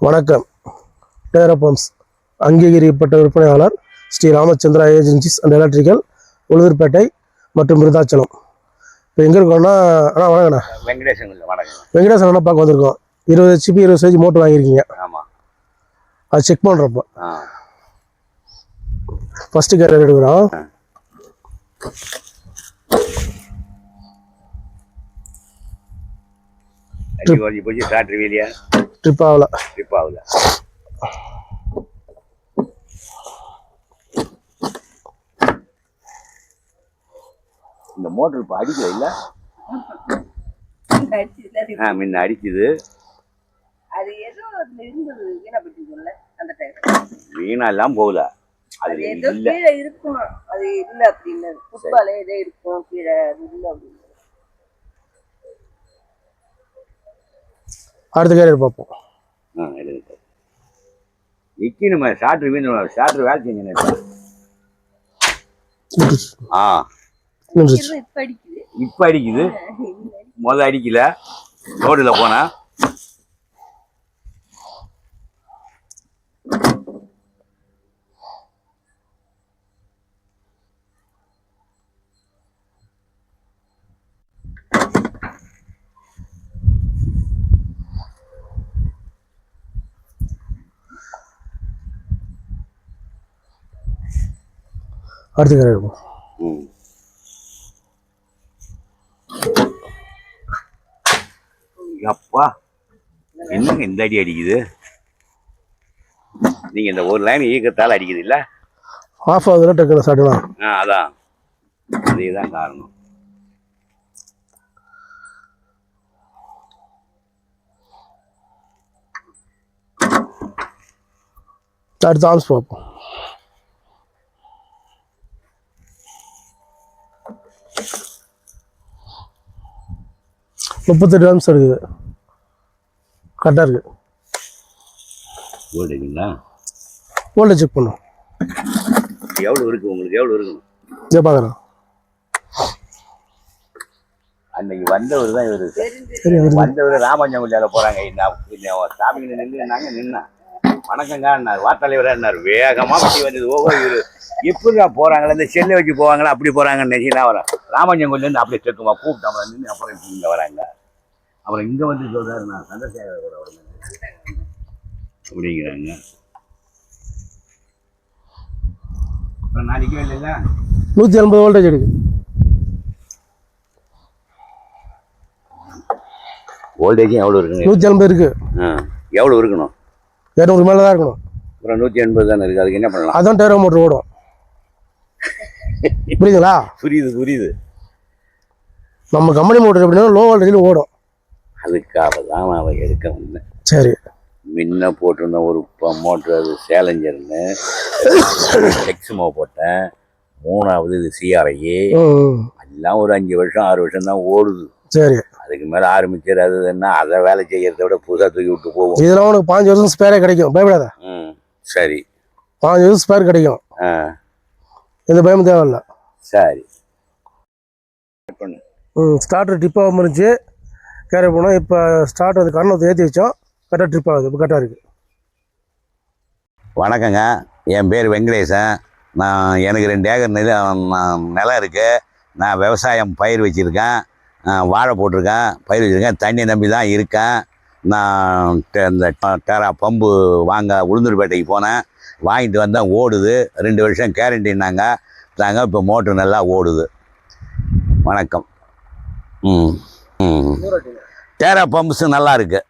வணக்கம். டேரா பம்ப்ஸ் அங்கீகரிக்கப்பட்ட விற்பனையாளர் Sri Ramachandra agencies and electrical, Ulundurpet மற்றும் விருதாச்சலம். இப்போ எங்கே இருக்கோம்னா, வணக்கண்ணா. வெங்கடேசன் அண்ணா பார்க்க வந்திருக்கோம். 20 HP 20 சைஸ் மோட்டர் வாங்கியிருக்கீங்க. ஆமாம், அது செக் பண்ணுறப்போ ஃபஸ்ட்டு கேரியர் எடுக்கிறோம். ட்ரிப் ஆகல. இந்த மோட்டர் இப்போ அடிக்கல இல்ல, முன்ன அடிக்குது. அது ஏதோ இருந்தது, வீணா எல்லாம் போகல, அது ஏதோ கீழே இருக்கும். அது இல்ல அப்படின்னு ஃபுட்பாலே ஏதோ இருக்கும் கீழே இல்ல அப்படின்னு. அடுத்த கேரியர் பார்ப்போம். நிக்கணுமா ஷார்ட்ரு வீண் ஷார்ட்ரு வேலை செஞ்சு இப்ப அடிக்குது. முதல்ல அடிக்கல, ரோடுல போனா அடுத்த கேரியர் இருக்கும். அப்பா என்னங்க இந்த அடி அடிக்குது? நீங்க இந்த ஒரு லைன் இயக்கத்தால் அடிக்குது இல்ல, ஆஃப் ஆகுதுல டக்குனு சாட்டலாம். அதான் அதேதான் காரணம். அடுத்த ஆம்ஸ் பார்ப்போம். முப்பத்தெட்டு ஆம்ஸ் இருக்குது. கரெக்டாக இருக்குது. வோல்டேஜ் செக் பண்ணும். எவ்வளோ இருக்கு உங்களுக்கு? எவ்வளோ இருக்கணும்? இதை பார்க்குறேன். அன்னைக்கு வந்தவர் தான் இவரு. வந்தவர் ராமஞ்சங்குடியால போறாங்க. சாமிங்க நின்றுனாங்க. நின்னா வணக்கங்க வார்த்தலைவராக வேகமா வண்டி வந்தது. இவரு எப்படிடா போறாங்களா, இந்த செல்லை வச்சு போவாங்களா, அப்படி போறாங்கன்னு நினைச்சுனா வர ராமஞ்சங்குடிலேருந்து அப்படியே செக்குமா கூப்பிட்டு நின்று அப்புறம் இங்க வராங்க. அப்புறம் இங்க வந்து சொல்றாரு, நான் சந்திரசேகர அப்படிங்கிறாங்க. அப்புறம் நான் நிற்கவே இல்லைல்ல. 180 வோல்டேஜ் இருக்கு. வோல்டேஜும் எவ்வளோ இருக்குங்க? 180 இருக்கு. எவ்வளோ இருக்கணும்? 200 மேலே தான் இருக்கணும். அப்புறம் 180 தானே இருக்கு. அதுக்கு என்ன பண்ணலாம்? அதான் டேரோ மோட்டர் ஓடும். புரியுதுங்களா? புரியுது. நம்ம கம்பெனி மோட்டர் எப்படின்னா லோ வோல்டேஜில் ஓடும். அதுக்காக தான் நான் எடுக்க வந்தேன். சரி, முன்ன போட்டிருந்தேன் ஒரு மோட்ரு, அது சேலஞ்சர்னு எக்ஸுமோ போட்டேன். 3வது இது சிஆர்ஐ. எல்லாம் ஒரு 5 வருஷம் 6 வருஷம் தான் ஓடுது. சரி, அதுக்கு மேலே ஆரம்பிச்சிரு. அது என்ன அதை வேலை செய்யறத விட புதுசாக தூக்கி விட்டு போவோம். இதெல்லாம் உனக்கு 5 வருஷம் ஸ்பேரே கிடைக்கும், பயப்படாத. சரி, 5 வருஷம் ஸ்பேர் கிடைக்கும். எந்த பயமும் தேவையில்லை. சரி, ஸ்டார்டர் டிப் ஆகாமல் இருந்துச்சு. கேரியர் போனால் இப்போ ஸ்டார்ட் அது கண்ணத்தை ஏற்றி வச்சோம். கரெக்டாக ட்ரிப் ஆகுது. இப்போ கரெக்டாக இருக்குது. வணக்கங்க. என் பேர் வெங்கடேசன். எனக்கு 2 ஏக்கர் நிலம் இருக்குது. நான் விவசாயம் பயிர் வச்சுருக்கேன். வாழை போட்டிருக்கேன், பயிர் வச்சுருக்கேன். தண்ணி நம்பி தான் இருக்கேன். நான் இந்த டேரா பம்பு வாங்க உளுந்தூர்பேட்டைக்கு போனேன். வாங்கிட்டு வந்தேன். ஓடுது. 2 வருஷம் கேரண்டின்னாங்க. இப்போ மோட்ரு நல்லா ஓடுது. வணக்கம். டேரா பம்ப்ஸு நல்லா இருக்குது.